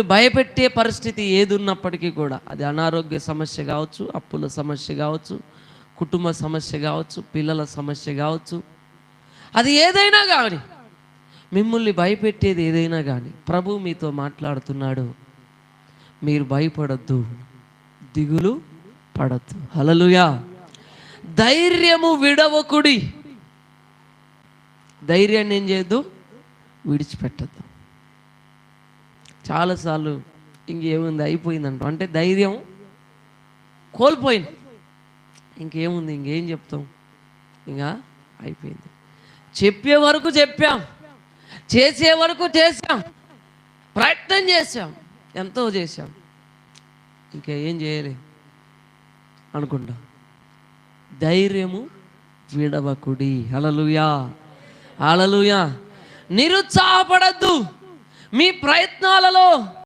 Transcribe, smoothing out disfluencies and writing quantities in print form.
భయపెట్టే పరిస్థితి ఏది ఉన్నప్పటికీ కూడా, అది అనారోగ్య సమస్య కావచ్చు, అప్పుల సమస్య కావచ్చు, కుటుంబ సమస్య కావచ్చు, పిల్లల సమస్య కావచ్చు, అది ఏదైనా కానీ, మిమ్మల్ని భయపెట్టేది ఏదైనా కానీ, ప్రభు మీతో మాట్లాడుతున్నాడు. మీరు భయపడద్దు, దిగులు పడద్దు. హల్లెలూయా. ధైర్యము విడవకుడి. ధైర్యాన్ని ఏం చేయొద్దు, విడిచిపెట్టద్దు. చాలాసార్లు ఇంకేముంది అయిపోయిందంట, అంటే ధైర్యం కోల్పోయింది. ఇంకేముంది, ఇంకేం చెప్తాం, ఇంకా అయిపోయింది. చెప్పే వరకు చెప్పాం, చేసే వరకు చేసాం, ప్రయత్నం చేసాం, ఎంతో చేసాం, ఇంకేం చేయలే అనుకుంటా. ధైర్యము విడవకుడి. హల్లెలూయా, హల్లెలూయా. నిరుత్సాహపడద్దు. మీ ప్రయత్నాలలో